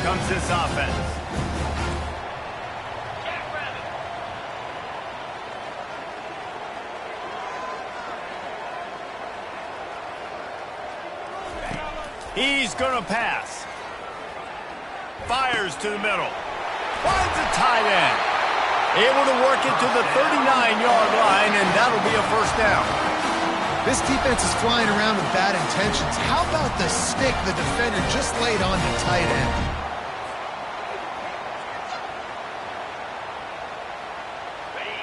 comes this offense. He's going to pass. Fires to the middle. Finds a tight end. Able to work it to the 39-yard line, and that'll be a first down. This defense is flying around with bad intentions. How about the stick the defender just laid on the tight end?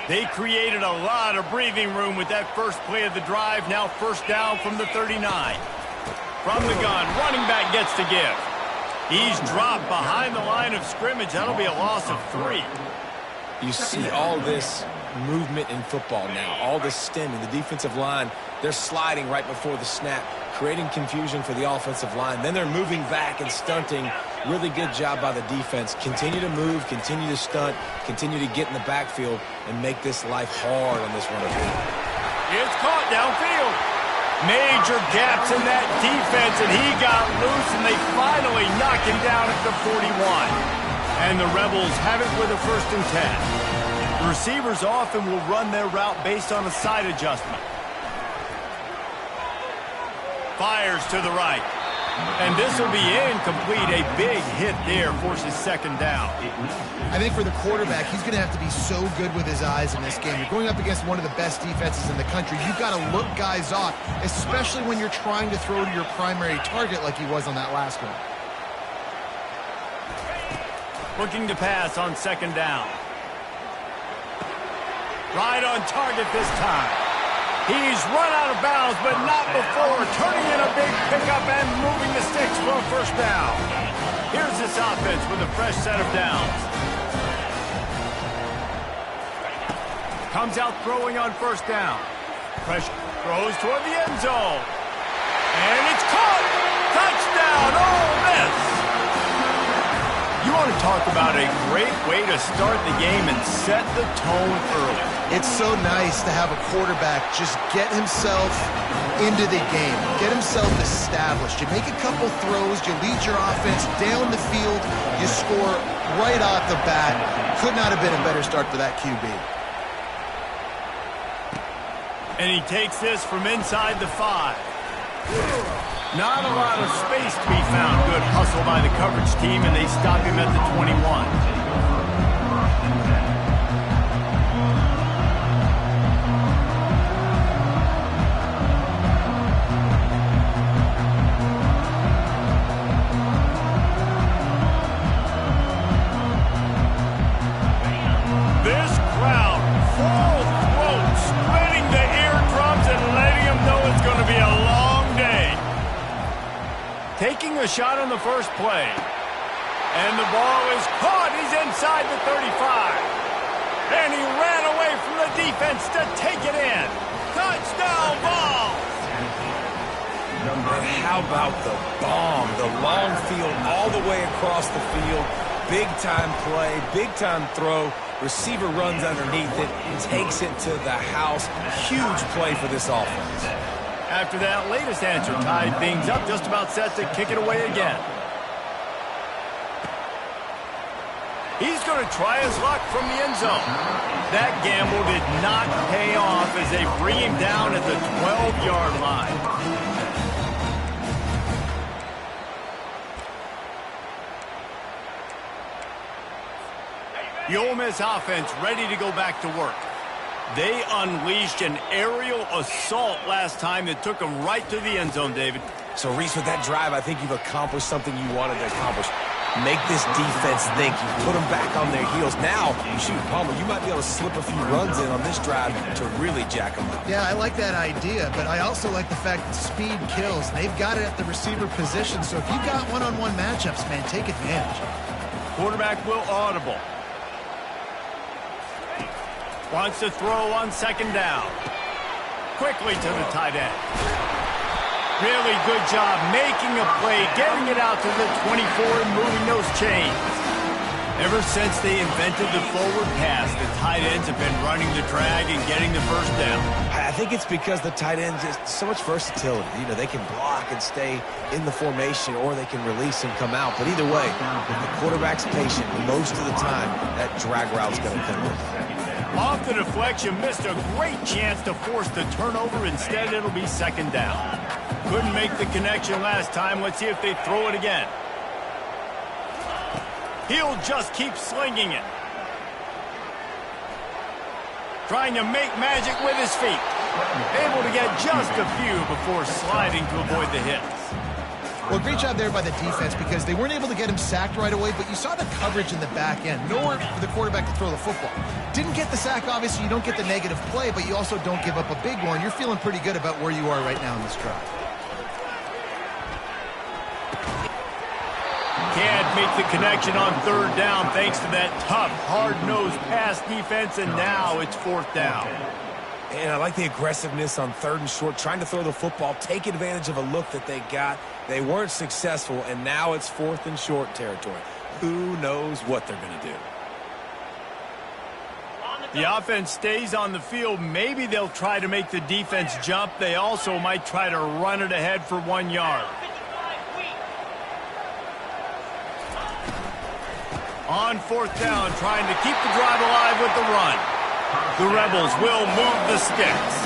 They created a lot of breathing room with that first play of the drive. Now first down from the 39. From the gun, running back gets to give. He's dropped behind the line of scrimmage. That'll be a loss of 3. You see all this movement in football now, all this stemming. The defensive line, they're sliding right before the snap, creating confusion for the offensive line. Then they're moving back and stunting. Really good job by the defense. Continue to move, continue to stunt, continue to get in the backfield, and make this life hard on this runner. It's caught downfield. Major gaps in that defense, and he got loose, and they finally knock him down at the 41. And the Rebels have it with a 1st and 10. The receivers often will run their route based on a side adjustment. Fires to the right. And this will be incomplete. A big hit there forces 2nd down. I think for the quarterback, he's going to have to be so good with his eyes in this game. You're going up against one of the best defenses in the country. You've got to look guys off, especially when you're trying to throw to your primary target like he was on that last one. Looking to pass on 2nd down. Right on target this time. He's run out of bounds, but not before. Turning in a big pickup and moving the sticks for a 1st down. Here's this offense with a fresh set of downs. Comes out throwing on 1st down. Pressure throws toward the end zone. And it's caught! Touchdown, Ole Miss! You want to talk about a great way to start the game and set the tone early. It's so nice to have a quarterback just get himself into the game, get himself established. You make a couple throws, you lead your offense down the field, you score right off the bat. Could not have been a better start for that QB. And he takes this from inside the 5. Not a lot of space to be found. Good hustle by the coverage team, and they stop him at the 21. This crowd, full throat, spreading the eardrums and letting them know it's going to be a long day. Taking a shot on the first play. And the ball is caught. He's inside the 35. And he ran away from the defense to take it in. Touchdown ball. And how about the bomb? The long field all the way across the field. Big-time play, big-time throw. Receiver runs underneath it, takes it to the house. Huge play for this offense. After that latest answer tied things up, just about set to kick it away again. He's going to try his luck from the end zone. That gamble did not pay off as they bring him down at the 12-yard line. The Ole Miss offense ready to go back to work. They unleashed an aerial assault last time that took them right to the end zone, David. So, Reese, with that drive, I think you've accomplished something you wanted to accomplish. Make this defense think. You put them back on their heels. Now, shoot, Palmer, you might be able to slip a few runs in on this drive to really jack them up. Yeah, I like that idea, but I also like the fact that speed kills. They've got it at the receiver position, so if you've got one-on-one matchups, man, take advantage. Quarterback will audible. Wants to throw on 2nd down. Quickly to the tight end. Really good job making a play, getting it out to the 24 and moving those chains. Ever since they invented the forward pass, the tight ends have been running the drag and getting the first down. I think it's because the tight ends just so much versatility. You know, they can block and stay in the formation, or they can release and come out. But either way, if the quarterback's patient, most of the time, that drag route's going to come in. Off the deflection, missed a great chance to force the turnover. Instead, it'll be second down. Couldn't make the connection last time. Let's see if they throw it again. He'll just keep slinging it. Trying to make magic with his feet. Able to get just a few before sliding to avoid the hits. Well, great job there by the defense because they weren't able to get him sacked right away, but you saw the coverage in the back end. Nowhere for the quarterback to throw the football. Didn't get the sack, obviously. You don't get the negative play, but you also don't give up a big one. You're feeling pretty good about where you are right now in this drive. Can't make the connection on third down thanks to that tough, hard-nosed pass defense, and now it's fourth down. And I like the aggressiveness on third and short, trying to throw the football, take advantage of a look that they got. They weren't successful, and now it's fourth and short territory. Who knows what they're going to do? The offense stays on the field. Maybe they'll try to make the defense jump. They also might try to run it ahead for 1 yard. On fourth down, trying to keep the drive alive with the run. The Rebels will move the sticks.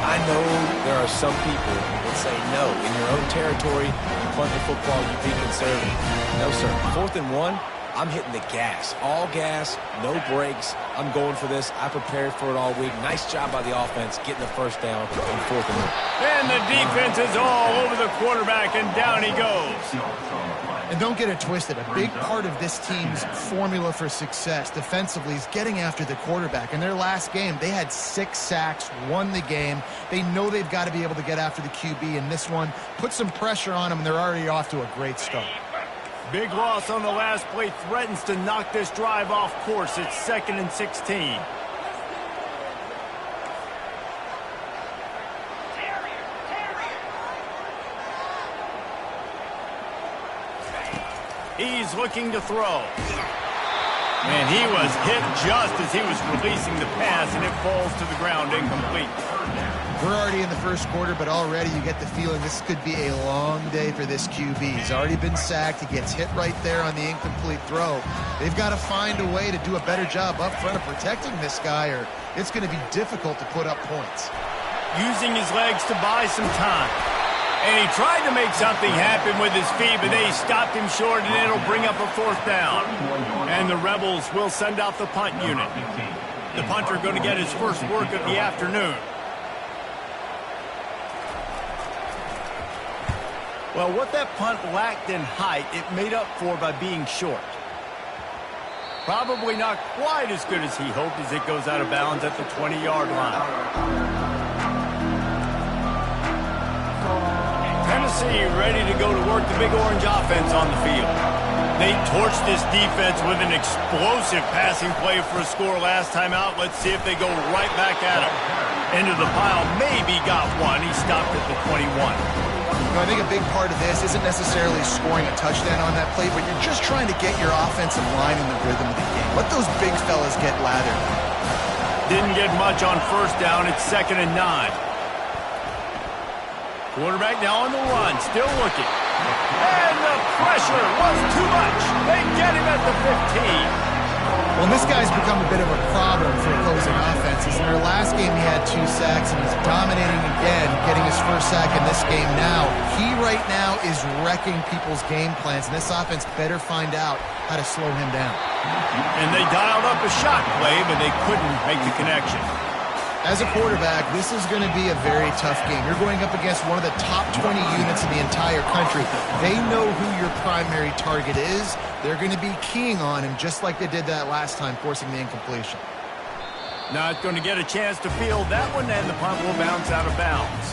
I know there are some people that say, no, in your own territory, you punt the football, you be conservative. No, sir. 4th and 1, I'm hitting the gas. All gas, no brakes. I'm going for this. I prepared for it all week. Nice job by the offense getting the first down on 4th and 1. And the defense is all over the quarterback, and down he goes. And don't get it twisted. A big part of this team's formula for success defensively is getting after the quarterback. In their last game, they had 6 sacks, won the game. They know they've got to be able to get after the QB, and this one put some pressure on them, and they're already off to a great start. Big loss on the last play threatens to knock this drive off course. It's 2nd and 16. He's looking to throw. And he was hit just as he was releasing the pass, and it falls to the ground incomplete. We're already in the first quarter, but already you get the feeling this could be a long day for this QB. He's already been sacked. He gets hit right there on the incomplete throw. They've got to find a way to do a better job up front of protecting this guy, or it's going to be difficult to put up points. Using his legs to buy some time. And he tried to make something happen with his feet, but they stopped him short, and it'll bring up a 4th down. And the Rebels will send out the punt unit. The punter going to get his first work of the afternoon. Well, what that punt lacked in height, it made up for by being short. Probably not quite as good as he hoped as it goes out of bounds at the 20-yard line. Tennessee ready to go to work the Big Orange offense on the field. They torched this defense with an explosive passing play for a score last time out. Let's see if they go right back at him. Into the pile, maybe got one. He stopped at the 21. I think a big part of this isn't necessarily scoring a touchdown on that play, but you're just trying to get your offensive line in the rhythm of the game. Let those big fellas get lathered. Didn't get much on first down. It's 2nd and 9. Quarterback now on the run, still looking. And the pressure was too much. They get him at the 15. Well, this guy's become a bit of a problem for opposing offenses. In their last game, he had 2 sacks, and he's dominating again, getting his first sack in this game now. He right now is wrecking people's game plans, and this offense better find out how to slow him down. And they dialed up a shot play, but they couldn't make the connection. As a quarterback, this is going to be a very tough game. You're going up against one of the top 20 units in the entire country. They know who your primary target is. They're going to be keying on him just like they did that last time, forcing the incompletion. Not going to get a chance to field that one, and the punt will bounce out of bounds.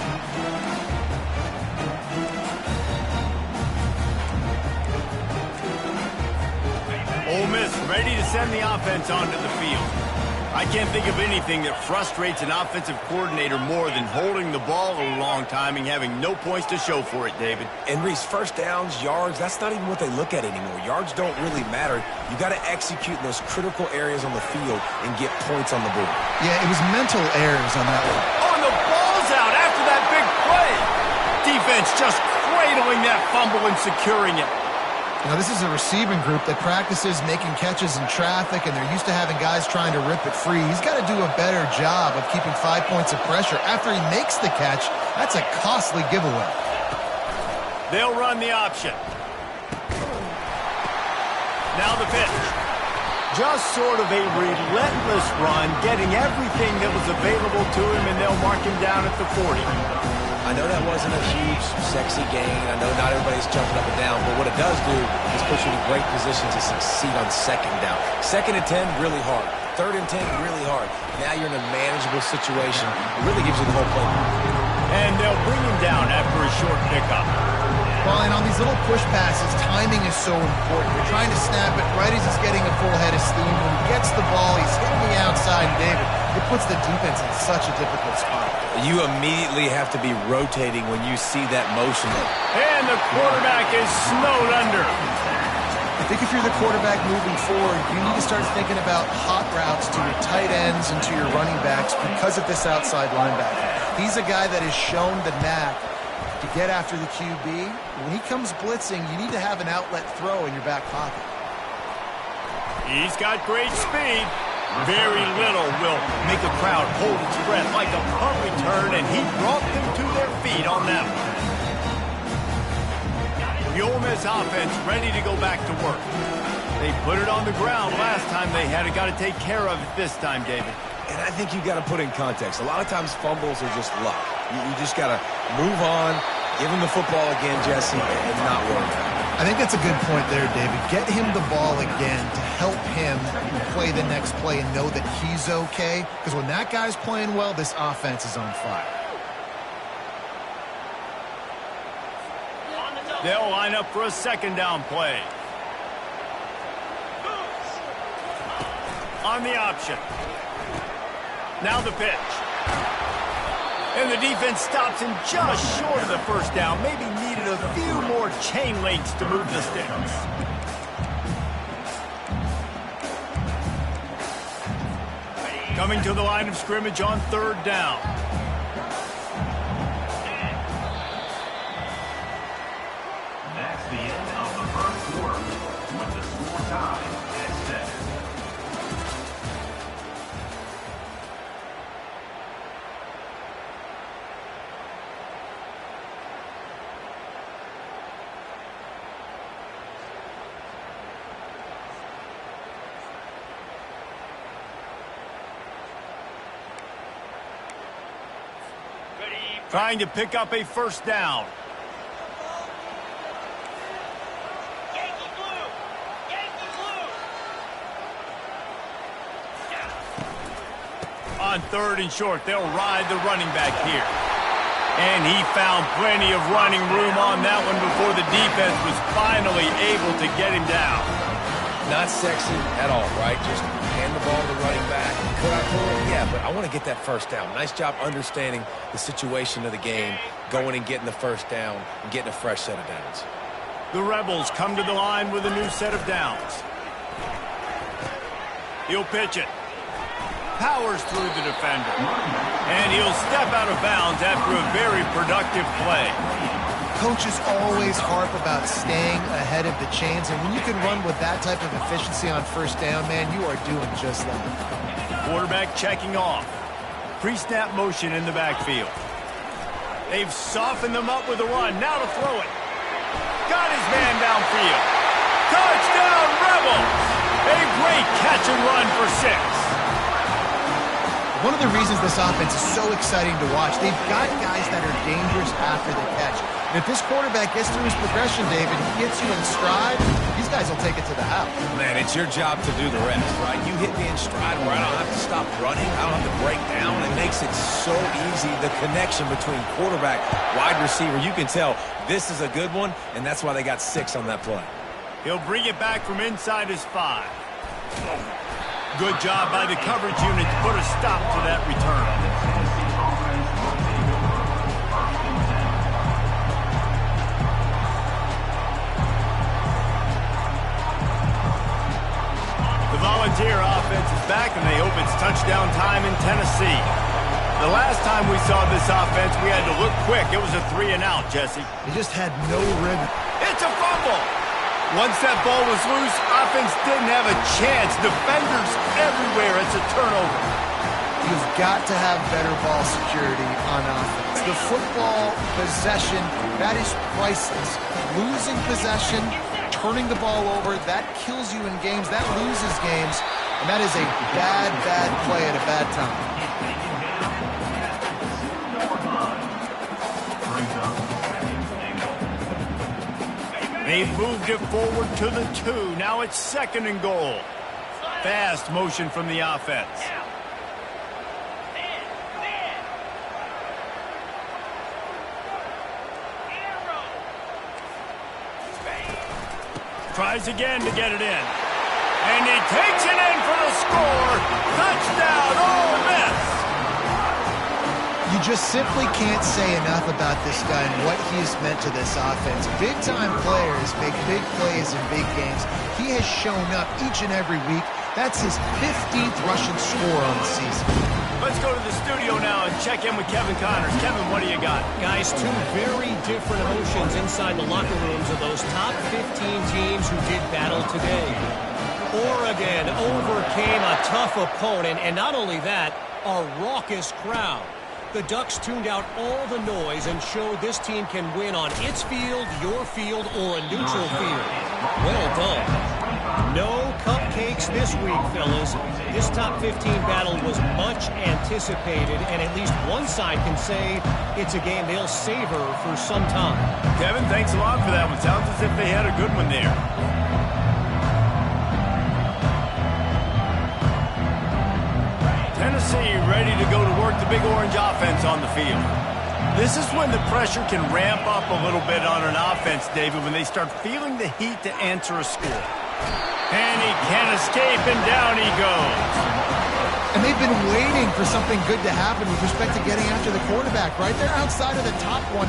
Ole Miss ready to send the offense onto the field. I can't think of anything that frustrates an offensive coordinator more than holding the ball a long time and having no points to show for it, David. And Reese, first downs, yards, that's not even what they look at anymore. Yards don't really matter. You got to execute in those critical areas on the field and get points on the board. Yeah, it was mental errors on that one. Oh, and the ball's out after that big play. Defense just cradling that fumble and securing it. Now, this is a receiving group that practices making catches in traffic, and they're used to having guys trying to rip it free. He's got to do a better job of keeping 5 points of pressure after he makes the catch. That's a costly giveaway. They'll run the option. Now the pitch. Just sort of a relentless run, getting everything that was available to him, and they'll mark him down at the 40. I know that wasn't a huge, sexy gain. I know not everybody's jumping up and down, but what it does do is put you in a great position to succeed on second down. 2nd and 10, really hard. 3rd and 10, really hard. Now you're in a manageable situation. It really gives you the whole play. And they'll bring him down after a short pickup. Well, and on these little push passes, timing is so important. You're trying to snap it right as he's getting a full head of steam. When he gets the ball, he's hitting the outside, and David, it puts the defense in such a difficult spot. You immediately have to be rotating when you see that motion. And the quarterback is snowed under. I think if you're the quarterback moving forward, you need to start thinking about hot routes to your tight ends and to your running backs because of this outside linebacker. He's a guy that has shown the knack to get after the QB. When he comes blitzing, you need to have an outlet throw in your back pocket. He's got great speed. Very little will make a crowd hold its breath like a punt return, and he brought them to their feet on that one. The Ole Miss offense ready to go back to work. They put it on the ground last time they had it. Got to take care of it this time, David. And I think you've got to put in context. A lot of times fumbles are just luck. You just got to move on, give him the football again, Jesse, and not worry about it. I think that's a good point there, David. Get him the ball again to help him play the next play and know that he's okay. Because when that guy's playing well, this offense is on fire. They'll line up for a 2nd down play. On the option. Now the pitch. And the defense stops him just short of the 1st down. Maybe needed a few more chain links to move the sticks. Coming to the line of scrimmage on 3rd down. That's the end of the 1st quarter with the score tied at 7. Trying to pick up a 1st down. On 3rd and short, they'll ride the running back here. And he found plenty of running room on that one before the defense was finally able to get him down. Not sexy at all, right? Just hand the ball to the running back. Could I pull it? Yeah, but I want to get that 1st down. Nice job understanding the situation of the game, going and getting the 1st down and getting a fresh set of downs. The Rebels come to the line with a new set of downs. He'll pitch it. Powers through the defender. And he'll step out of bounds after a very productive play. Coaches always harp about staying ahead of the chains, and when you can run with that type of efficiency on 1st down, man, you are doing just that. Quarterback checking off. Pre-snap motion in the backfield. They've softened them up with a run. Now to throw it. Got his man downfield. Touchdown, Rebels! A great catch and run for 6. One of the reasons this offense is so exciting to watch, they've got guys that are dangerous after the catch. And if this quarterback gets through his progression, David, he gets you in stride, these guys will take it to the house. Man, it's your job to do the rest, right? You hit me in stride where I don't have to stop running. I don't have to break down. It makes it so easy, the connection between quarterback, wide receiver. You can tell this is a good one, and that's why they got 6 on that play. He'll bring it back from inside his 5. Good job by the coverage unit to put a stop to that return. The Volunteer offense is back, and they hope it's touchdown time in Tennessee. The last time we saw this offense, we had to look quick. It was a 3-and-out, Jesse. They just had no rhythm. It's a fumble. Once that ball was loose, offense didn't have a chance. Defenders everywhere. It's a turnover. You've got to have better ball security on offense. The football possession, that is priceless. Losing possession, turning the ball over, that kills you in games. That loses games. And that is a bad, bad play at a bad time. They've moved it forward to the 2. Now it's 2nd and goal. Fast motion from the offense. Tries again to get it in. And he takes it in for the score. Touchdown, Ole Miss. You just simply can't say enough about this guy and what he has meant to this offense. Big-time players make big plays in big games. He has shown up each and every week. That's his 15th rushing score on the season. Let's go to the studio now and check in with Kevin Connors. Kevin, what do you got? Guys, two very different emotions inside the locker rooms of those top 15 teams who did battle today. Oregon overcame a tough opponent, and not only that, a raucous crowd. The Ducks tuned out all the noise and showed this team can win on its field, your field, or a neutral field. Well done. No cupcakes this week, fellas. This top 15 battle was much anticipated, and at least one side can say it's a game they'll savor for some time. Kevin, thanks a lot for that one. Sounds as if they had a good one there. Tennessee ready to go to work the Big Orange offense on the field. This is when the pressure can ramp up a little bit on an offense, David, when they start feeling the heat to answer a score. And he can't escape, and down he goes. And they've been waiting for something good to happen with respect to getting after the quarterback, right? They're outside of the top 100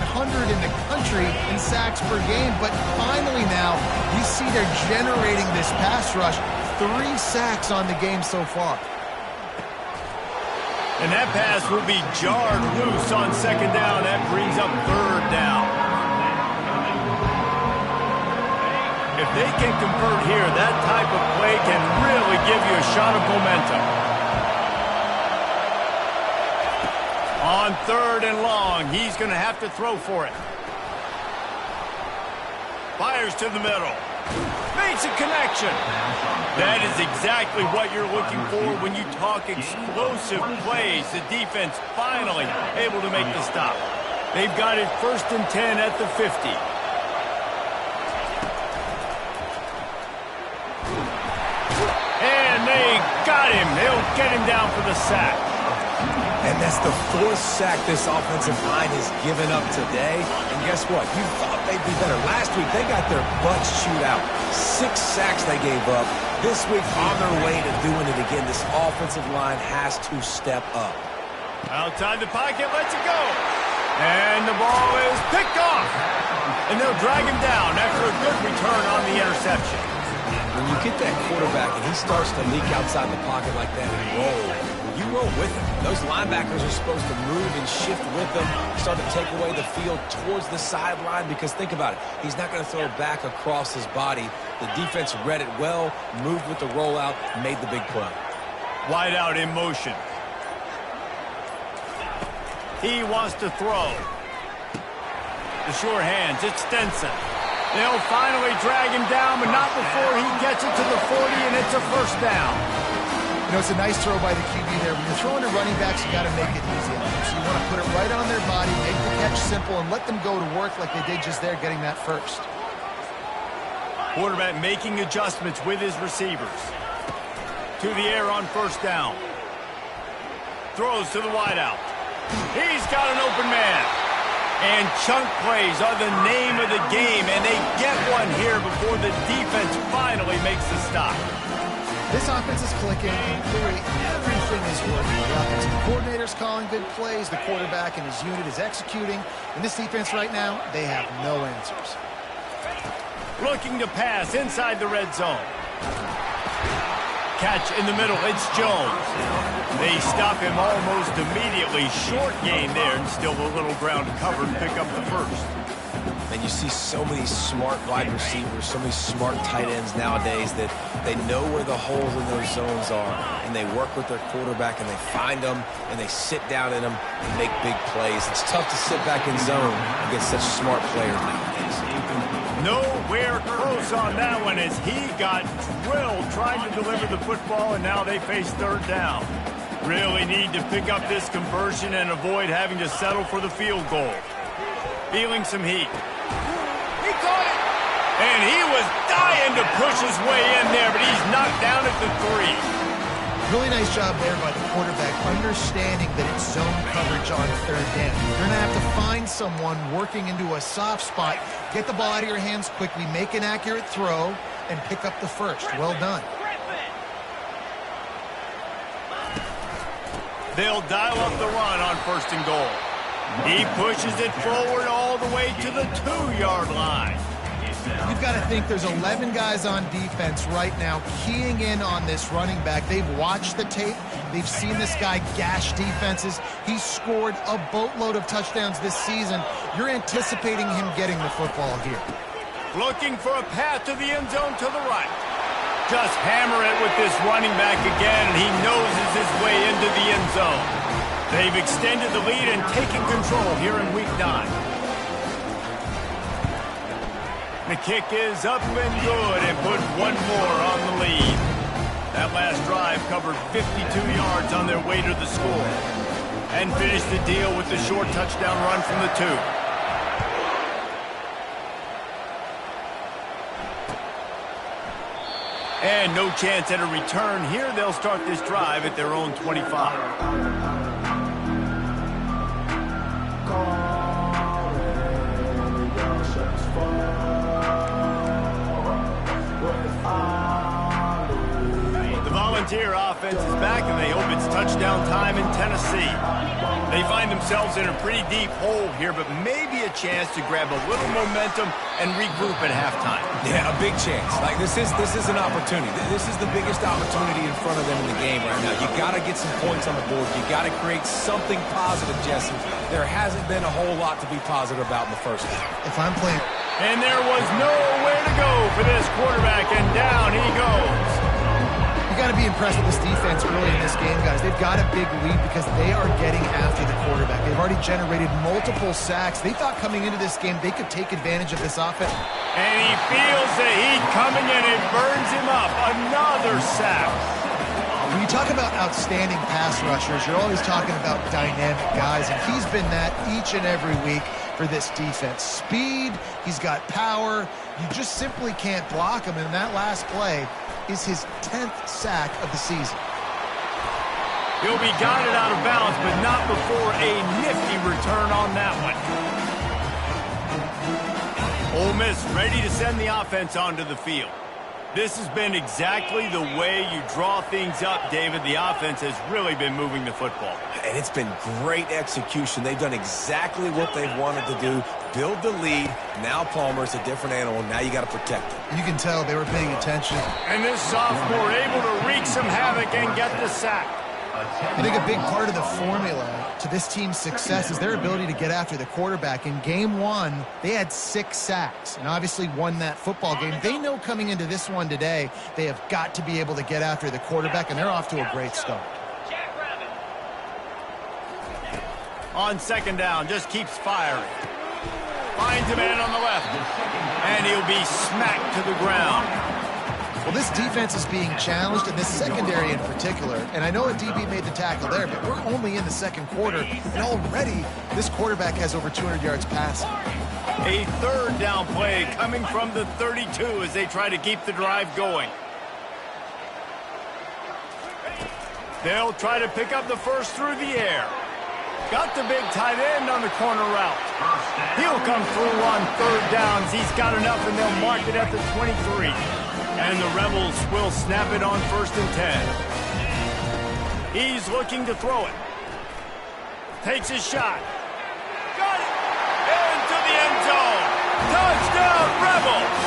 in the country in sacks per game, but finally now you see they're generating this pass rush. 3 sacks on the game so far. And that pass will be jarred loose on 2nd down. That brings up 3rd down. If they can convert here, that type of play can really give you a shot of momentum. On 3rd and long, he's going to have to throw for it. Fires to the middle. Makes a connection. That is exactly what you're looking for when you talk explosive plays. The defense finally able to make the stop. They've got it 1st and 10 at the 50. And they got him. They'll get him down for the sack. And that's the 4th sack this offensive line has given up today. And guess what? You thought they'd be better. Last week, they got their butts chewed out. 6 sacks they gave up. This week, on their way to doing it again, this offensive line has to step up. Outside the pocket, lets it go. And the ball is picked off. And they'll drag him down after a good return on the interception. When you get that quarterback and he starts to leak outside the pocket like that and roll, you roll with him. Those linebackers are supposed to move and shift with him, start to take away the field towards the sideline, because think about it. He's not going to throw back across his body. The defense read it well, moved with the rollout, made the big play. Wide out in motion. He wants to throw. The sure hands, it's Stenson. They'll finally drag him down, but not before he gets it to the 40, and it's a 1st down. You know, it's a nice throw by the QB there. When you're throwing to running backs, you got to make it easy on them. So you want to put it right on their body, make the catch simple, and let them go to work like they did just there, getting that 1st. Quarterback making adjustments with his receivers. To the air on 1st down. Throws to the wideout. He's got an open man. And chunk plays are the name of the game, and they get one here before the defense finally makes the stop. This offense is clicking, and clearly everything is working. The offensive coordinator's calling good plays. The quarterback and his unit is executing. And this defense right now, they have no answers. Looking to pass inside the red zone. Catch in the middle. It's Jones. They stop him almost immediately. Short gain there, and still a little ground to cover and pick up the first. And you see so many smart wide receivers, so many smart tight ends nowadays that they know where the holes in those zones are, and they work with their quarterback, and they find them, and they sit down in them and make big plays. It's tough to sit back in zone against such smart players nowadays. Nowhere close on that one as he got drilled trying to deliver the football, and now they face third down. Really need to pick up this conversion and avoid having to settle for the field goal. Feeling some heat. He caught it! And he was dying to push his way in there, but he's knocked down at the 3. Really nice job there by the quarterback, understanding that it's zone coverage on third down. You're going to have to find someone working into a soft spot, get the ball out of your hands quickly, make an accurate throw, and pick up the first. Well done. They'll dial up the run on 1st and goal. He pushes it forward all the way to the 2-yard line. You've got to think there's 11 guys on defense right now keying in on this running back. They've watched the tape. They've seen this guy gash defenses. He's scored a boatload of touchdowns this season. You're anticipating him getting the football here. Looking for a path to the end zone to the right. Just hammer it with this running back again, and he noses his way into the end zone. They've extended the lead and taken control here in Week 9. The kick is up and good and put one more on the lead. That last drive covered 52 yards on their way to the score and finished the deal with the short touchdown run from the 2. And no chance at a return here. They'll start this drive at their own 25. Volunteer offense is back, and they hope it's touchdown time in Tennessee. They find themselves in a pretty deep hole here, but maybe a chance to grab a little momentum and regroup at halftime. Yeah, a big chance. Like this is an opportunity. This is the biggest opportunity in front of them in the game right now. You got to get some points on the board. You got to create something positive, Jesse. There hasn't been a whole lot to be positive about in the first half. If I'm playing... And there was nowhere to go for this quarterback, and down he goes. You got to be impressed with this defense early in this game, guys. They've got a big lead because they are getting after the quarterback. They've already generated multiple sacks. They thought coming into this game they could take advantage of this offense. And he feels the heat coming in. It burns him up. Another sack. When you talk about outstanding pass rushers, you're always talking about dynamic guys, and he's been that each and every week for this defense. Speed, he's got power. You just simply can't block him, and that last play is his 10th sack of the season. He'll be guided out of bounds, but not before a nifty return on that one. Ole Miss ready to send the offense onto the field. This has been exactly the way you draw things up, David. The offense has really been moving the football. And it's been great execution. They've done exactly what they've wanted to do. Build the lead. Now Palmer's a different animal. Now you got to protect him. You can tell they were paying attention. And this sophomore able to wreak some havoc and get the sack. I think a big part of the formula to this team's success is their ability to get after the quarterback. In game 1, they had 6 sacks and obviously won that football game. They know coming into this one today, they have got to be able to get after the quarterback, and they're off to a great start. On 2nd down, just keeps firing. Finds a man on the left, and he'll be smacked to the ground. Well, this defense is being challenged, and this secondary in particular. And I know a DB made the tackle there, but we're only in the 2nd quarter, and already this quarterback has over 200 yards passing. A 3rd down play coming from the 32 as they try to keep the drive going. They'll try to pick up the first through the air. Got the big tight end on the corner route. He'll come through on third downs. He's got enough, and they'll mark it at the 23. And the Rebels will snap it on 1st and 10. He's looking to throw it. Takes his shot. Got it! Into the end zone. Touchdown, Rebels!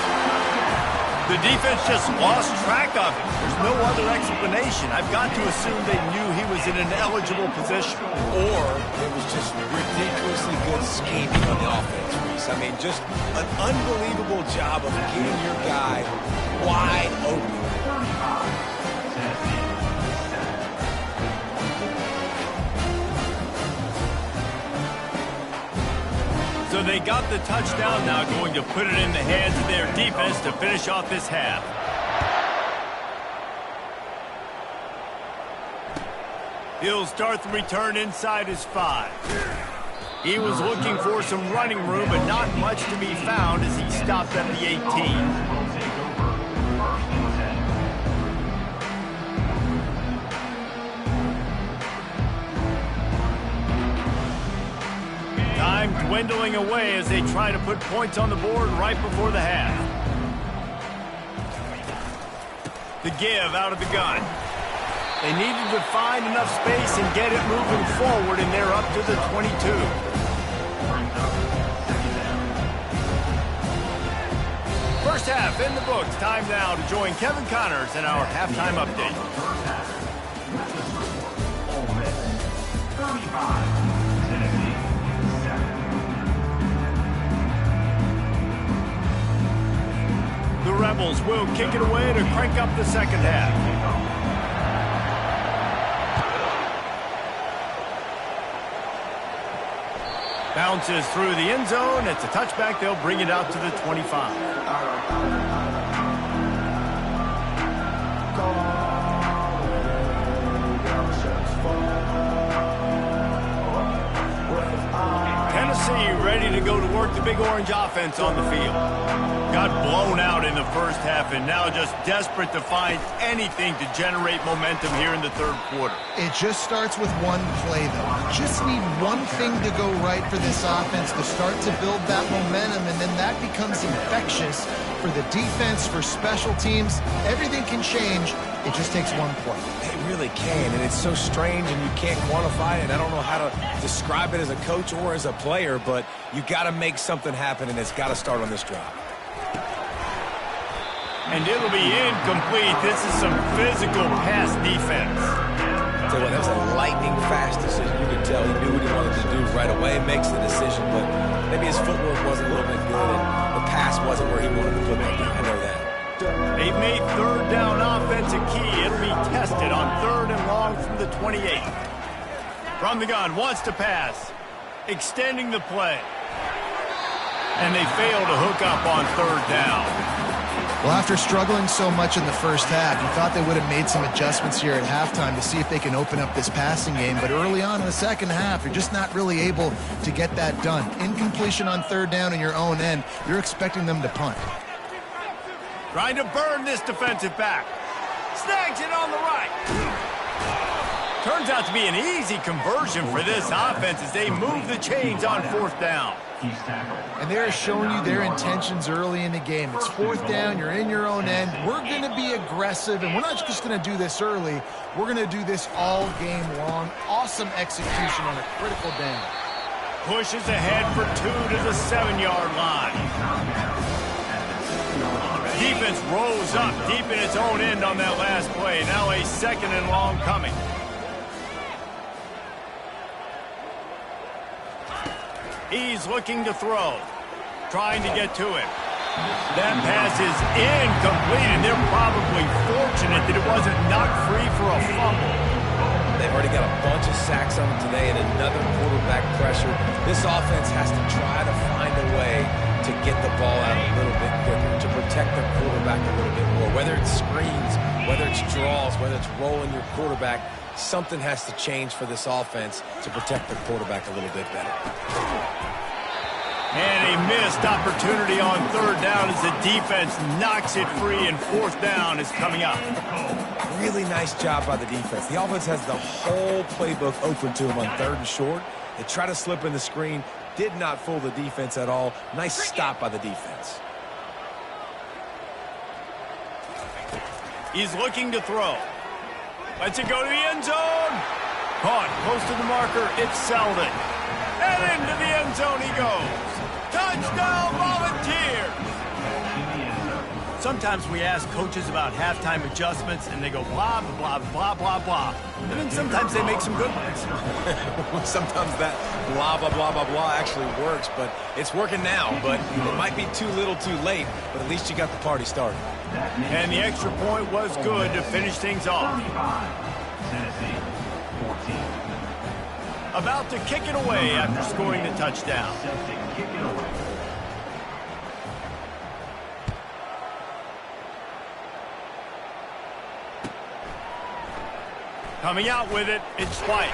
The defense just lost track of him. There's no other explanation. I've got to assume they knew he was in an eligible position. Or it was just ridiculously good scheming on the offense, Reese. I mean, just an unbelievable job of getting your guy wide open. So they got the touchdown, now going to put it in the hands of their defense to finish off this half. He'll start the return inside his 5. He was looking for some running room, but not much to be found as he stopped at the 18. Time dwindling away as they try to put points on the board right before the half. The give out of the gun. They needed to find enough space and get it moving forward, and they're up to the 22. First half in the books. Time now to join Kevin Connors in our halftime update. 35. The Rebels will kick it away to crank up the second half. Bounces through the end zone. It's a touchback. They'll bring it out to the 25. Ready to go to work the Big Orange offense on the field. Got blown out in the first half and now just desperate to find anything to generate momentum here in the third quarter. It just starts with one play, though. You just need one thing to go right for this offense to start to build that momentum, and then that becomes infectious for the defense, for special teams. Everything can change. It just takes one play. It really can, and it's so strange, and you can't quantify it. I don't know how to describe it as a coach or as a player, but you got to make something happen, and it's got to start on this drive. And it'll be incomplete. This is some physical pass defense. So that was a lightning-fast decision. You could tell he knew what he wanted to do right away, makes the decision, but maybe his footwork wasn't a little bit good, and the pass wasn't where he wanted to put that down. I know that. They've made third down offense a key. It'll be tested on 3rd and long from the 28. From the gun, wants to pass. Extending the play. And they fail to hook up on 3rd down. Well, after struggling so much in the first half, you thought they would have made some adjustments here at halftime to see if they can open up this passing game. But early on in the second half, you're just not really able to get that done. Incompletion on 3rd down in your own end, you're expecting them to punt. Trying to burn this defensive back. Snags it on the right. Turns out to be an easy conversion for this offense as they move the chains on 4th down. And they're showing you their intentions early in the game. It's 4th down, you're in your own end. We're going to be aggressive, and we're not just going to do this early. We're going to do this all game long. Awesome execution on a critical down. Pushes ahead for 2 to the 7-yard line. Defense rolls up deep in its own end on that last play. Now a 2nd and long coming. He's looking to throw. Trying to get to it. That pass is incomplete, and they're probably fortunate that it wasn't knocked free for a fumble. They've already got a bunch of sacks on them today and another quarterback pressure. This offense has to try to find a way to get the ball out a little bit quicker, to protect their quarterback a little bit more. Whether it's screens, whether it's draws, whether it's rolling your quarterback, something has to change for this offense to protect their quarterback a little bit better. And a missed opportunity on third down as the defense knocks it free, and fourth down is coming up. Really nice job by the defense. The offense has the whole playbook open to them on third and short. They try to slip in the screen. Did not fool the defense at all. Nice stop by the defense. He's looking to throw. Lets it go to the end zone. Caught close to the marker. It's Selden. And into the end zone he goes. Touchdown, Volunteers! Sometimes we ask coaches about halftime adjustments, and they go blah, blah, blah, blah, blah. And then sometimes they make some good ones. Sometimes that blah, blah, blah, blah, blah actually works, but it's working now. But it might be too little too late, but at least you got the party started. And the extra point was good to finish things off. Tennessee, 14. About to kick it away after scoring the touchdown. Set to kick it away. Coming out with it, it's White.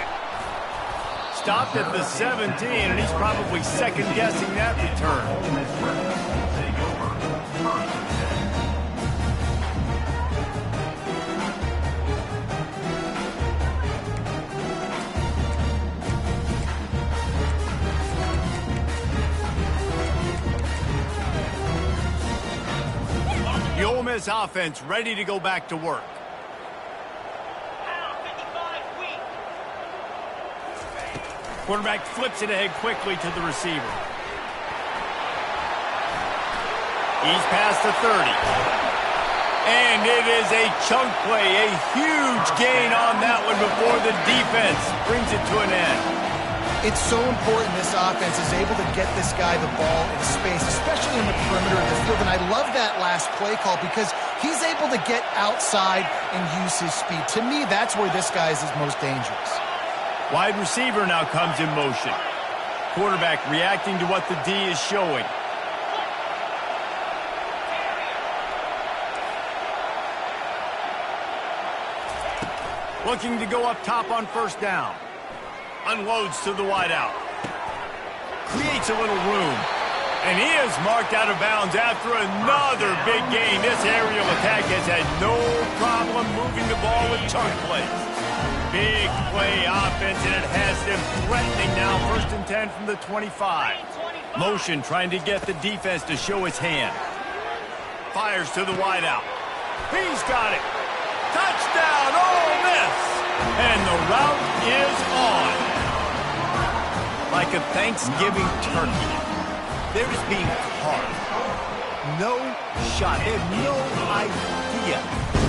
Stopped at the 17, and he's probably second-guessing that return. The Ole Miss offense ready to go back to work. Quarterback flips it ahead quickly to the receiver. He's past the 30. And it is a chunk play, a huge gain on that one before the defense brings it to an end. It's so important this offense is able to get this guy the ball in space, especially in the perimeter of the field. And I love that last play call because he's able to get outside and use his speed. To me, that's where this guy is his most dangerous. Wide receiver now comes in motion. Quarterback reacting to what the D is showing. Looking to go up top on first down. Unloads to the wideout. Creates a little room. And he is marked out of bounds after another big gain. This aerial attack has had no problem moving the ball with chunk plays. Big play offense, and it has them threatening now. First and 10 from the 25. Motion trying to get the defense to show his hand. Fires to the wideout. He's got it. Touchdown, Ole Miss! And the route is on. Like a Thanksgiving turkey. They're just being carved. No shot. They have no idea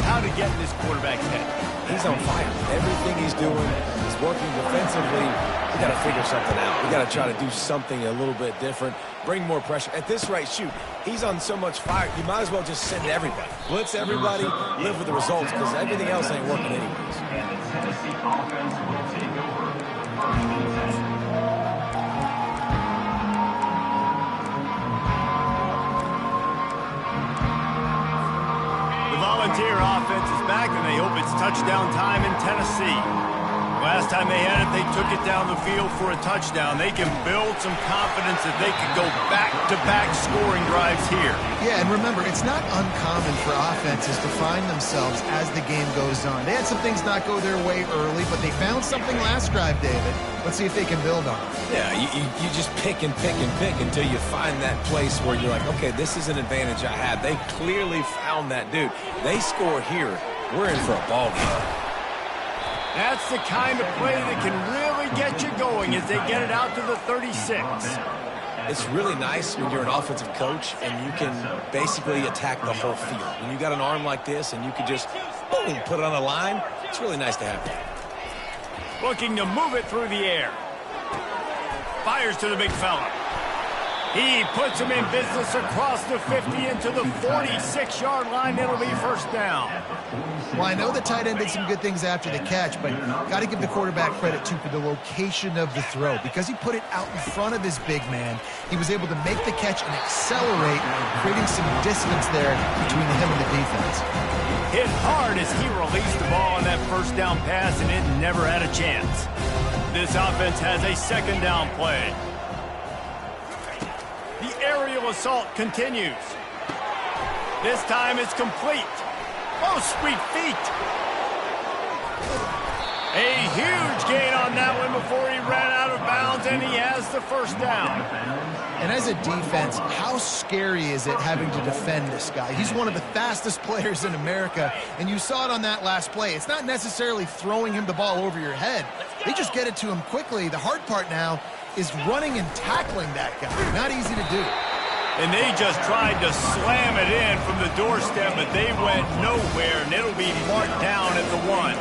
how to get in this quarterback's head. He's on fire. Everything he's doing is working defensively. We got to figure something out. We got to try to do something a little bit different. Bring more pressure. At this rate, shoot, he's on so much fire, you might as well just send everybody. Blitz everybody, live with the results, because everything else ain't working anyways. And the Tennessee offense will take over. First and 10. Volunteer offense is back, and they hope it's touchdown time in Tennessee. Last time they had it, they took it down the field for a touchdown. They can build some confidence that they can go back-to-back scoring drives here. Yeah, and remember, it's not uncommon for offenses to find themselves as the game goes on. They had some things not go their way early, but they found something last drive, David. Let's see if they can build on it. Yeah, you just pick and pick and pick until you find that place where you're like, okay, this is an advantage I have. They clearly found that dude. They score here, we're in for a ball game. That's the kind of play that can really get you going as they get it out to the 36. It's really nice when you're an offensive coach and you can basically attack the whole field. When you got an arm like this and you can just, boom, put it on the line, it's really nice to have that. Looking to move it through the air. Fires to the big fella. He puts him in business across the 50 into the 46-yard line. It'll be first down. Well, I know the tight end did some good things after the catch, but got to give the quarterback credit, too, for the location of the throw. Because he put it out in front of his big man, he was able to make the catch and accelerate, creating some distance there between him and the defense. Hit hard as he released the ball on that first down pass, and it never had a chance. This offense has a second down play. The aerial assault continues. This time it's complete. Oh, sweet feet. A huge gain on that one before he ran out of bounds, and he has the first down. And as a defense, how scary is it having to defend this guy? He's one of the fastest players in America, and you saw it on that last play. It's not necessarily throwing him the ball over your head. They just get it to him quickly. The hard part now is running and tackling that guy. Not easy to do. And they just tried to slam it in from the doorstep, but they went nowhere, and it'll be marked down at the 1.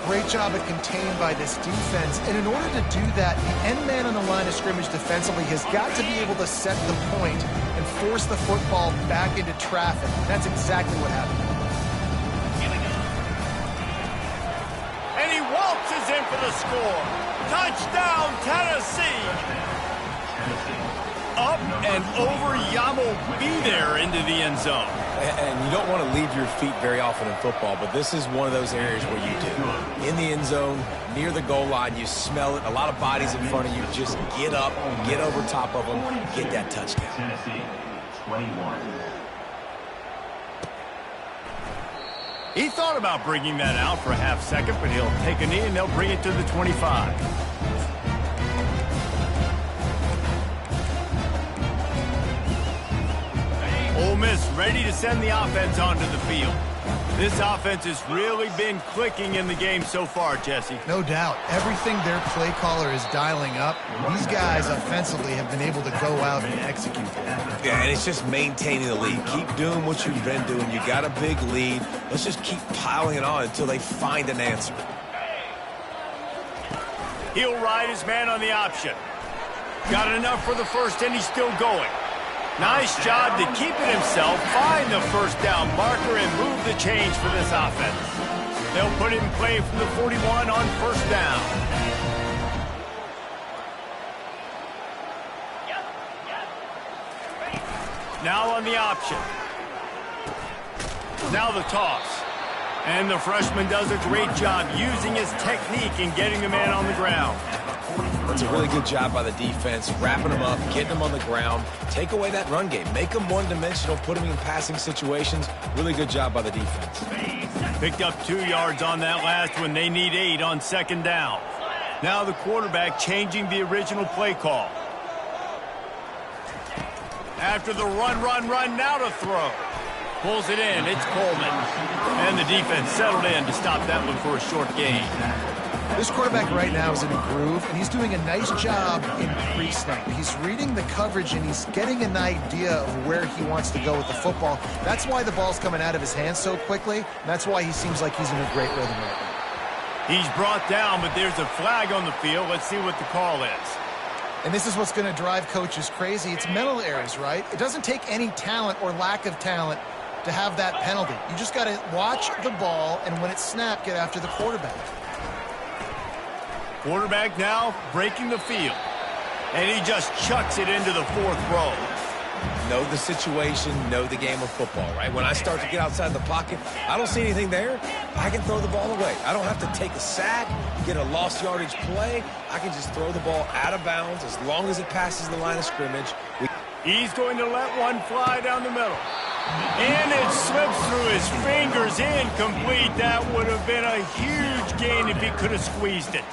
Great job at contained by this defense. And in order to do that, the end man on the line of scrimmage defensively has got to be able to set the point and force the football back into traffic. That's exactly what happened. And he waltzes in for the score. Touchdown, Tennessee. Up and over, Yamo be there into the end zone. And you don't want to leave your feet very often in football, but this is one of those areas where you do. In the end zone, near the goal line, you smell it. A lot of bodies in front of you. Just get up, get over top of them, get that touchdown. Tennessee, 21. He thought about bringing that out for a half second, but he'll take a knee and they'll bring it to the 25. Ole Miss ready to send the offense onto the field. This offense has really been clicking in the game so far, Jesse. No doubt. Everything their play caller is dialing up, these guys offensively have been able to go out and execute. Yeah, and it's just maintaining the lead. Keep doing what you've been doing. You got a big lead. Let's just keep piling it on until they find an answer. He'll ride his man on the option. Got enough for the first, and he's still going. Nice job to keep it himself, find the first down marker, and move the change for this offense. They'll put it in play from the 41 on first down. Now on the option. Now the toss. And the freshman does a great job using his technique and getting the man on the ground. That's a really good job by the defense, wrapping them up, getting them on the ground. Take away that run game. Make them one-dimensional, put them in passing situations. Really good job by the defense. Picked up 2 yards on that last one. They need 8 on second down. Now the quarterback changing the original play call. After the run, now to throw. Pulls it in. It's Coleman. And the defense settled in to stop that one for a short gain. This quarterback right now is in a groove, and he's doing a nice job in pre-snap. He's reading the coverage, and he's getting an idea of where he wants to go with the football. That's why the ball's coming out of his hands so quickly, and that's why he seems like he's in a great rhythm right now. He's brought down, but there's a flag on the field. Let's see what the call is. And this is what's going to drive coaches crazy. It's mental errors, right? It doesn't take any talent or lack of talent to have that penalty. You just got to watch the ball, and when it's snapped, get after the quarterback. Quarterback now breaking the field. And he just chucks it into the 4th row. Know the situation, know the game of football, right? When I start to get outside the pocket, I don't see anything there, I can throw the ball away. I don't have to take a sack, get a lost yardage play. I can just throw the ball out of bounds as long as it passes the line of scrimmage. He's going to let one fly down the middle. And it slips through his fingers, incomplete. That would have been a huge gain if he could have squeezed it.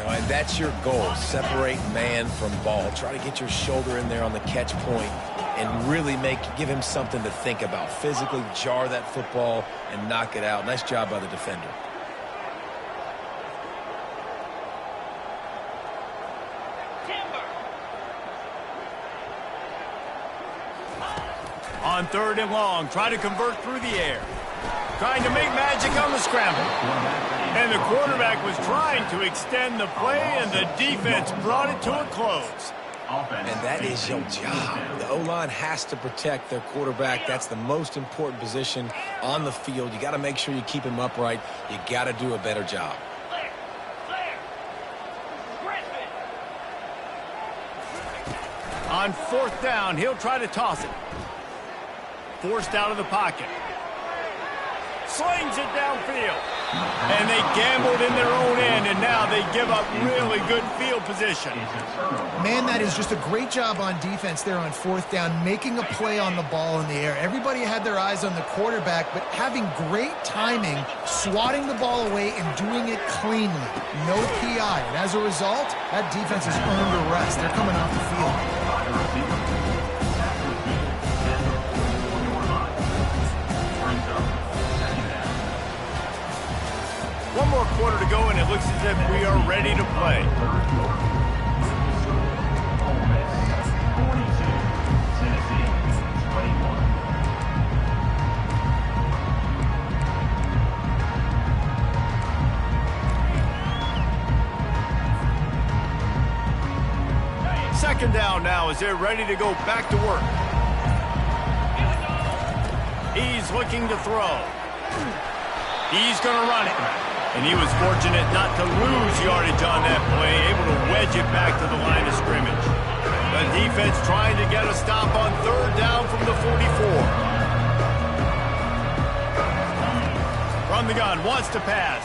And that's your goal. Separate man from ball. Try to get your shoulder in there on the catch point and really give him something to think about. Physically jar that football and knock it out. Nice job by the defender. On 3rd and long, try to convert through the air. Trying to make magic on the scramble. And the quarterback was trying to extend the play, and the defense brought it to a close. And that is your job. The O-line has to protect their quarterback. That's the most important position on the field. You got to make sure you keep him upright. You got to do a better job. On 4th down, he'll try to toss it. Forced out of the pocket. slings it downfield. And they gambled in their own end, and now they give up really good field position. Man, that is just a great job on defense there on fourth down, making a play on the ball in the air. Everybody had their eyes on the quarterback, but having great timing, swatting the ball away and doing it cleanly. No PI. And as a result, that defense has earned a rest. They're coming off the field. One more quarter to go, and it looks as if we are ready to play. Second down now as they're ready to go back to work. He's looking to throw. He's going to run it. And he was fortunate not to lose yardage on that play, able to wedge it back to the line of scrimmage. The defense trying to get a stop on third down from the 44. From the gun, wants to pass.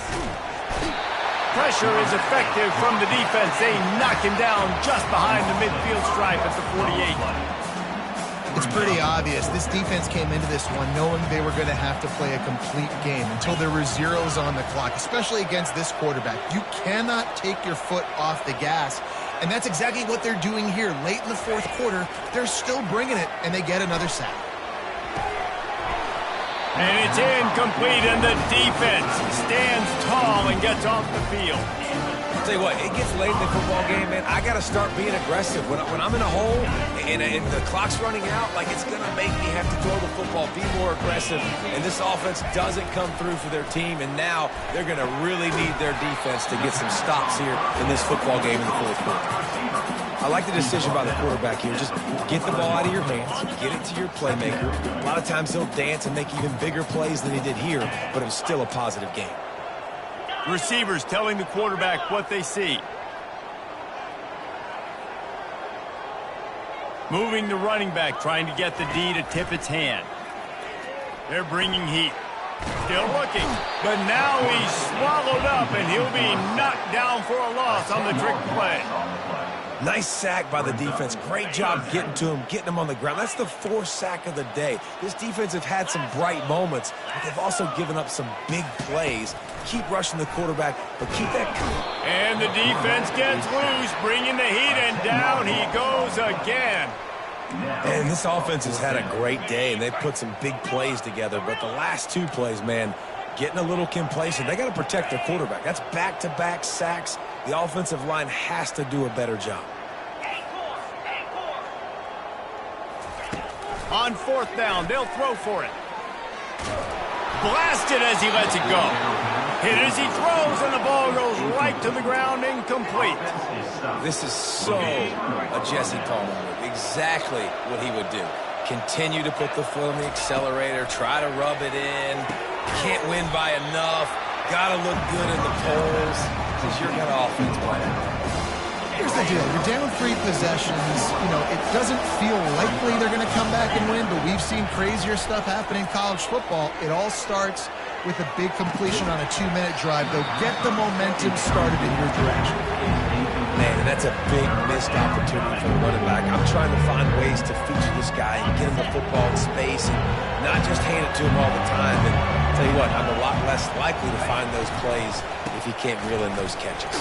Pressure is effective from the defense. They knock him down just behind the midfield stripe at the 48. It's pretty obvious. This defense came into this one knowing they were going to have to play a complete game until there were zeros on the clock, especially against this quarterback. You cannot take your foot off the gas, and that's exactly what they're doing here. Late in the fourth quarter, they're still bringing it, and they get another sack. And it's incomplete, and the defense stands tall and gets off the field. Tell you what, it gets late in the football game, man. I got to start being aggressive. When I'm in a hole and the clock's running out, like, it's going to make me have to throw the football, be more aggressive. And this offense doesn't come through for their team, and now they're going to really need their defense to get some stops here in this football game in the fourth quarter. I like the decision by the quarterback here. Just get the ball out of your hands, get it to your playmaker. A lot of times he'll dance and make even bigger plays than he did here, but it was still a positive game. Receivers telling the quarterback what they see. Moving the running back, trying to get the D to tip its hand. They're bringing heat. Still looking, but now he's swallowed up, and he'll be knocked down for a loss on the trick play. Nice sack by the defense. Great job getting to him, getting him on the ground. That's the fourth sack of the day. This defense have had some bright moments, but they've also given up some big plays. Keep rushing the quarterback, but keep that cool. And the defense gets loose, bringing the heat, and down he goes again. And this offense has had a great day, and they've put some big plays together, but the last two plays, man, getting a little complacent. They got to protect their quarterback. That's back-to-back sacks. The offensive line has to do a better job. On fourth down, they'll throw for it. Blasted as he lets it go. Hit as he throws, and the ball goes right to the ground, incomplete. This is so a Jesse Palmer move. Exactly what he would do. Continue to put the foot on the accelerator, try to rub it in. Can't win by enough. Got to look good in the polls because you're going to offense player. Here's the deal. You're down 3 possessions. You know, it doesn't feel likely they're going to come back and win, but we've seen crazier stuff happen in college football. It all starts with a big completion on a 2-minute drive. They'll get the momentum started in your direction. Man, and that's a big missed opportunity for the running back. I'm trying to find ways to feature this guy and get him the football in space and not just hand it to him all the time. And I'll tell you what, I'm a lot less likely to find those plays if he can't reel in those catches.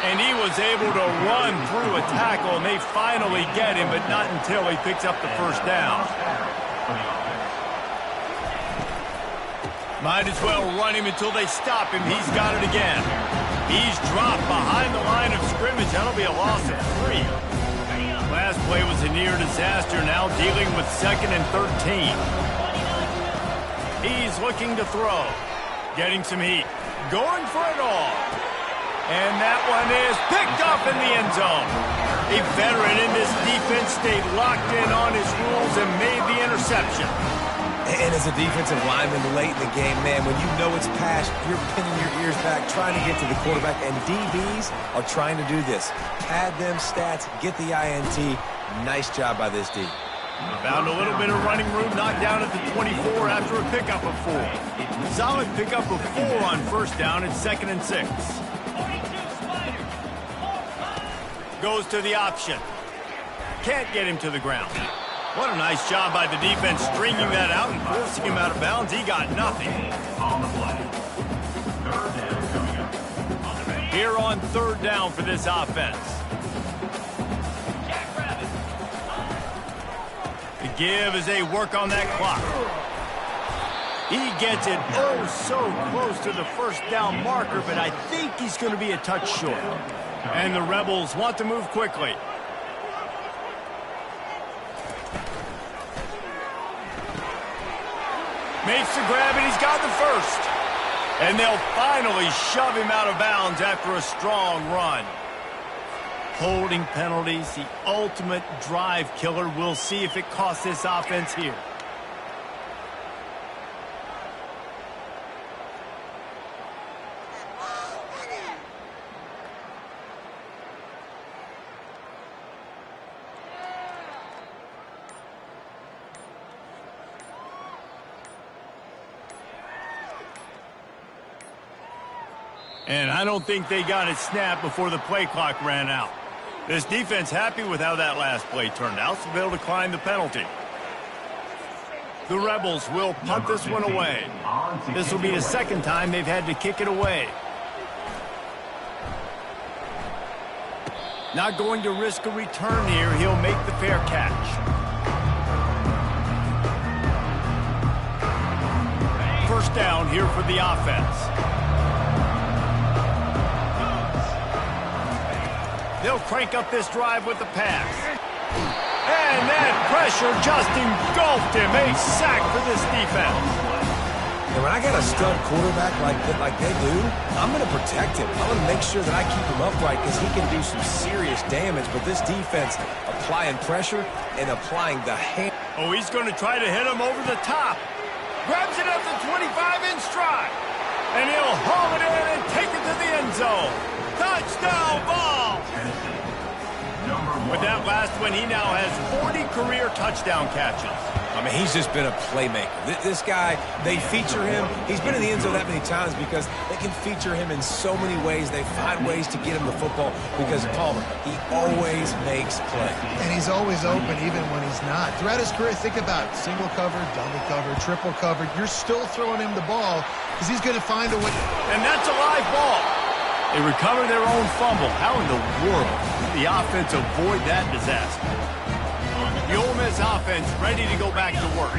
And he was able to run through a tackle, and they finally get him, but not until he picks up the first down. Might as well run him until they stop him. He's got it again. He's dropped behind the line of scrimmage. That'll be a loss of 3. Last play was a near disaster, now dealing with 2nd and 13. He's looking to throw. Getting some heat. Going for it all. And that one is picked up in the end zone. A veteran in this defense stayed locked in on his rules and made the interception. And as a defensive lineman late in the game, man, when you know it's past, you're pinning your ears back, trying to get to the quarterback, and DBs are trying to do this. Pad them stats, get the INT. Nice job by this D. Found a little bit of running room, knocked down at the 24 after a pickup of 4. Solid pickup of 4 on first down. It's 2nd and 6. Goes to the option. Can't get him to the ground. What a nice job by the defense stringing that out and forcing him out of bounds. He got nothing. On the play. 3rd down coming up. Here on 3rd down for this offense. The give as they work on that clock. He gets it so close to the 1st down marker, but I think he's going to be a touch short. And the Rebels want to move quickly. Makes the grab, and he's got the 1st. And they'll finally shove him out of bounds after a strong run. Holding penalties, the ultimate drive killer. We'll see if it costs this offense here. And I don't think they got it snapped before the play clock ran out. This defense happy with how that last play turned out, so they'll decline the penalty. The Rebels will punt this one away. This will be the 2nd time they've had to kick it away. Not going to risk a return here. He'll make the fair catch. First down here for the offense. They'll crank up this drive with the pass. And that pressure just engulfed him. A sack for this defense. And when I got a stud quarterback like they do, I'm going to protect him. I'm going to make sure that I keep him upright because he can do some serious damage. But this defense applying pressure and applying the hand. Oh, he's going to try to hit him over the top. Grabs it at the 25 in stride. And he'll haul it in and take it to the end zone. Touchdown ball! With that last one, he now has 40 career touchdown catches. I mean, he's just been a playmaker. This guy, they feature him. He's been in the end zone that many times because they can feature him in so many ways. They find ways to get him the football because Palmer, he always makes plays. And he's always open even when he's not. Throughout his career, think about it. Single covered, double covered, triple covered. You're still throwing him the ball because he's going to find a way. And that's a live ball. They recover their own fumble. How in the world did the offense avoid that disaster? The Ole Miss offense ready to go back to work.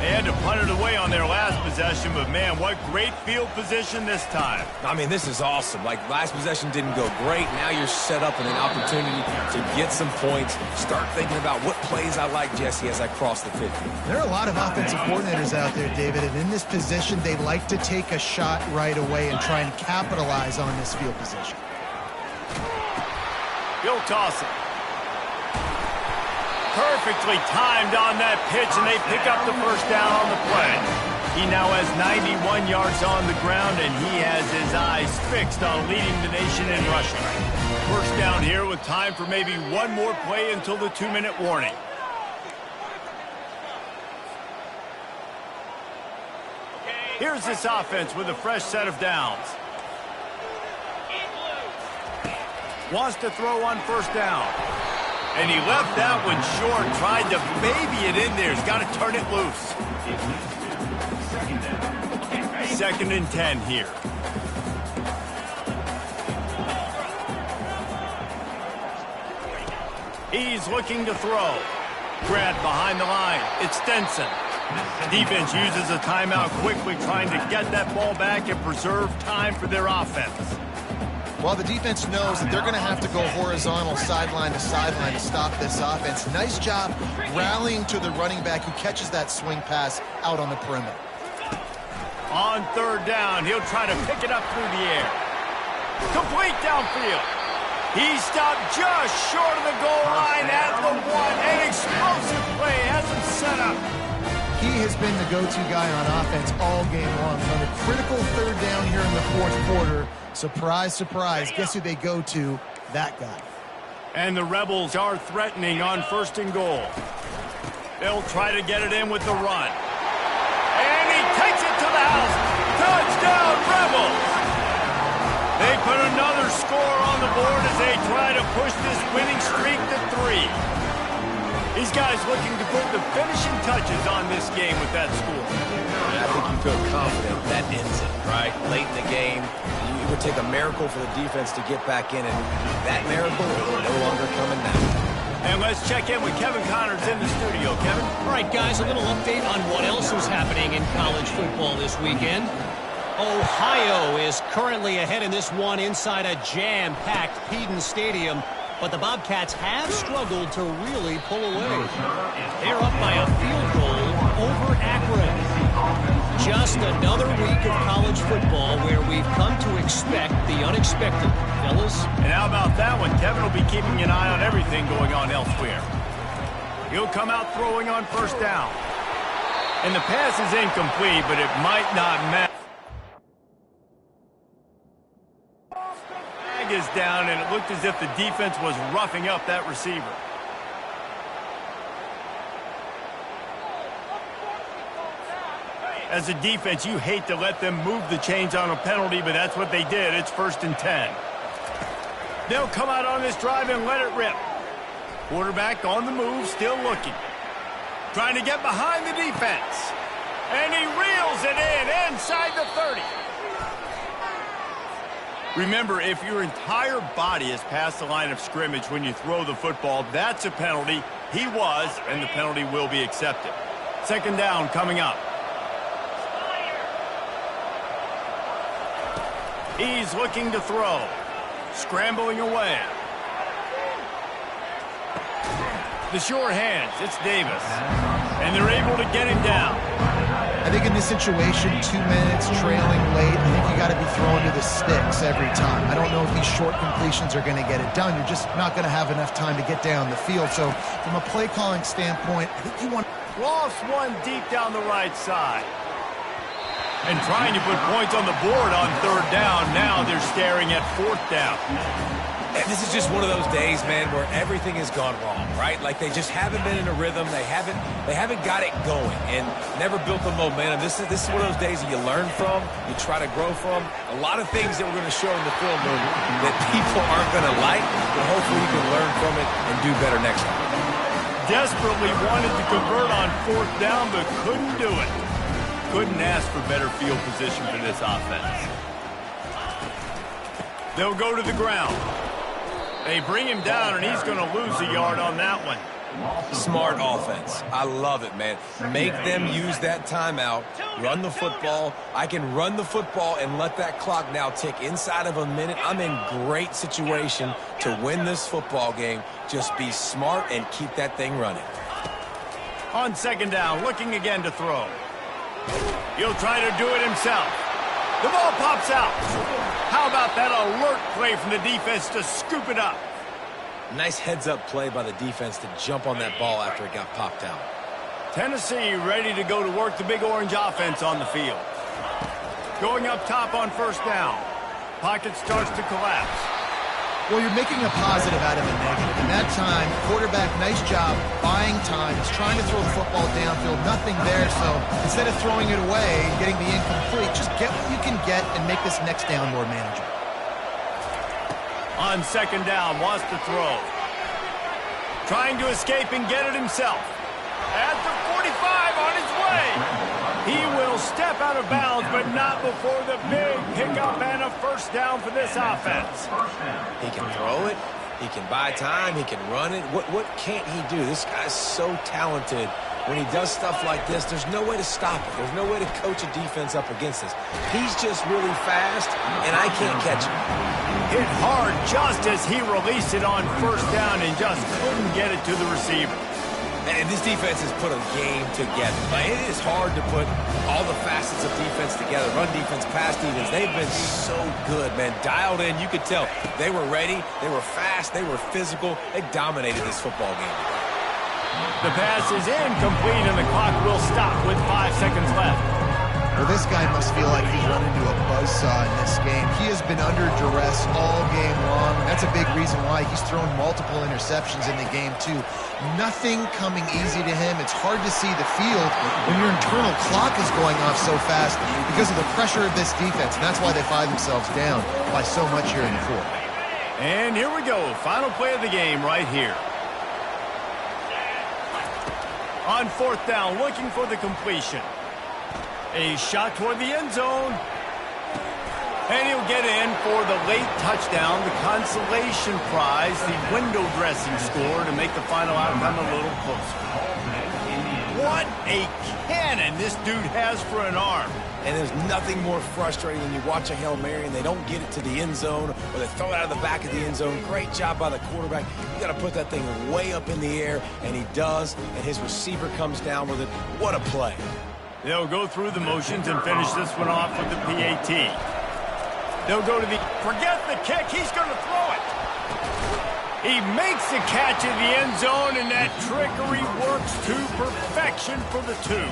They had to punt it away on their last possession, but man, what great field position this time. I mean, this is awesome. Like, last possession didn't go great. Now you're set up in an opportunity to get some points. Start thinking about what plays I like, Jesse, as I cross the 50. There are a lot of offensive coordinators out there, David, and in this position, they like to take a shot right away and try and capitalize on this field position. He'll toss it. Perfectly timed on that pitch, and they pick up the first down on the play. He now has 91 yards on the ground, and he has his eyes fixed on leading the nation in rushing. First down here with time for maybe one more play until the 2-minute warning. Here's this offense with a fresh set of downs. Wants to throw on first down. And he left that one short, tried to baby it in there. He's got to turn it loose. 2nd and 10 here. He's looking to throw. Grabbed behind the line. It's Stenson. Defense uses a timeout quickly, trying to get that ball back and preserve time for their offense. Well, the defense knows that they're going to have to go horizontal sideline to sideline to stop this offense. Nice job rallying to the running back who catches that swing pass out on the perimeter. On 3rd down, he'll try to pick it up through the air. Complete downfield. He stopped just short of the goal line at the 1. An explosive play has him set up. He has been the go-to guy on offense all game long. On a critical 3rd down here in the 4th quarter, surprise, surprise, guess who they go to? That guy. And the Rebels are threatening on 1st and goal. They'll try to get it in with the run. And he takes it to the house. Touchdown, Rebels! They put another score on the board as they try to push this winning streak to 3. These guys looking to put the finishing touches on this game with that score. I think you feel confident that ends it, right? Late in the game, it would take a miracle for the defense to get back in, and that miracle is no longer coming now. And let's check in with Kevin Connors in the studio. Kevin? All right, guys, a little update on what else is happening in college football this weekend. Ohio is currently ahead in this one inside a jam-packed Peden Stadium, but the Bobcats have struggled to really pull away. They're up by a field goal over Akron. Just another week of college football where we've come to expect the unexpected, fellas. And how about that one? Kevin will be keeping an eye on everything going on elsewhere. He'll come out throwing on first down. And the pass is incomplete, but it might not matter. Flag is down, and it looked as if the defense was roughing up that receiver. As a defense, you hate to let them move the chains on a penalty, but that's what they did. It's 1st and 10. They'll come out on this drive and let it rip. Quarterback on the move, still looking. Trying to get behind the defense. And he reels it in inside the 30. Remember, if your entire body is past the line of scrimmage when you throw the football, that's a penalty. He was, and the penalty will be accepted. 2nd down coming up. He's looking to throw. Scrambling away. The short hands, it's Davis. And they're able to get him down. I think in this situation, 2 minutes, trailing late, I think you got to be throwing to the sticks every time. I don't know if these short completions are going to get it done. You're just not going to have enough time to get down the field. So from a play calling standpoint, I think you want... Lost one deep down the right side. And trying to put points on the board on 3rd down. Now they're staring at 4th down. And this is just one of those days, man, where everything has gone wrong, right? Like they just haven't been in a rhythm. They haven't got it going and never built the momentum. This is one of those days that you learn from, you try to grow from. A lot of things that we're going to show in the film room that people aren't going to like, but hopefully you can learn from it and do better next time. Desperately wanted to convert on 4th down, but couldn't do it. Couldn't ask for better field position for this offense. They'll go to the ground. They bring him down, and he's going to lose a yard on that one. Smart offense. I love it, man. Make them use that timeout, run the football. I can run the football and let that clock now tick inside of a minute. I'm in great situation to win this football game. Just be smart and keep that thing running. On 2nd down, looking again to throw. He'll try to do it himself. The ball pops out. How about that alert play from the defense to scoop it up? Nice heads-up play by the defense to jump on that ball after it got popped out. Tennessee ready to go to work the Big Orange offense on the field. Going up top on 1st down. Pocket starts to collapse. Well, you're making a positive out of a negative. In that time, quarterback, nice job, buying time. He's trying to throw the football downfield. Nothing there, so instead of throwing it away, getting the incomplete, just get what you can get and make this next down more manageable. On 2nd down, wants to throw. Trying to escape and get it himself. At the 45, on his way. He will step out of bounds, but not before the big pickup and a 1st down for this offense. He can throw it. He can buy time. He can run it. What can't he do? This guy's so talented. When he does stuff like this, there's no way to stop it. There's no way to coach a defense up against this. He's just really fast, and I can't catch him. Hit hard just as he released it on 1st down and just couldn't get it to the receiver. And this defense has put a game together. Like, it is hard to put all the facets of defense together. Run defense, pass defense. They've been so good, man. Dialed in. You could tell they were ready. They were fast. They were physical. They dominated this football game. The pass is incomplete, and the clock will stop with 5 seconds left. Well, this guy must feel like he's run into a buzzsaw in this game. He has been under duress all game long. That's a big reason why he's thrown multiple interceptions in the game, too. Nothing coming easy to him. It's hard to see the field when your internal clock is going off so fast because of the pressure of this defense, and that's why they find themselves down by so much here in the fourth. And here we go. Final play of the game right here. On fourth down, looking for the completion. A shot toward the end zone. And he'll get in for the late touchdown, the consolation prize, the window dressing score to make the final outcome a little closer. What a cannon this dude has for an arm. And there's nothing more frustrating when you watch a Hail Mary and they don't get it to the end zone or they throw it out of the back of the end zone. Great job by the quarterback. You got to put that thing way up in the air, and he does, and his receiver comes down with it. What a play. They'll go through the motions and finish this one off with the PAT. They'll go to the, forget the kick, he's going to throw it. He makes the catch in the end zone, and that trickery works to perfection for the two.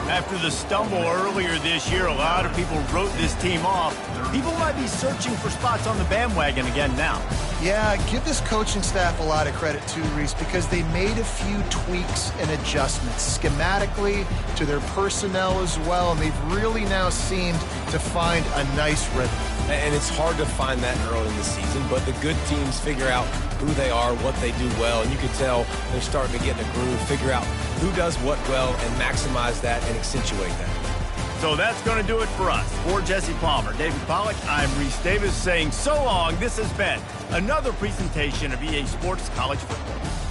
After the stumble earlier this year, a lot of people wrote this team off. People might be searching for spots on the bandwagon again now. Yeah, give this coaching staff a lot of credit too, Reese, because they made a few tweaks and adjustments schematically to their personnel as well, and they've really now seemed to find a nice rhythm. And it's hard to find that early in the season, but the good teams figure out who they are, what they do well, and you can tell they're starting to get in a groove, figure out who does what well, and maximize that and accentuate that. So that's going to do it for us. For Jesse Palmer, David Pollack, I'm Reese Davis saying so long. This has been another presentation of EA Sports College Football.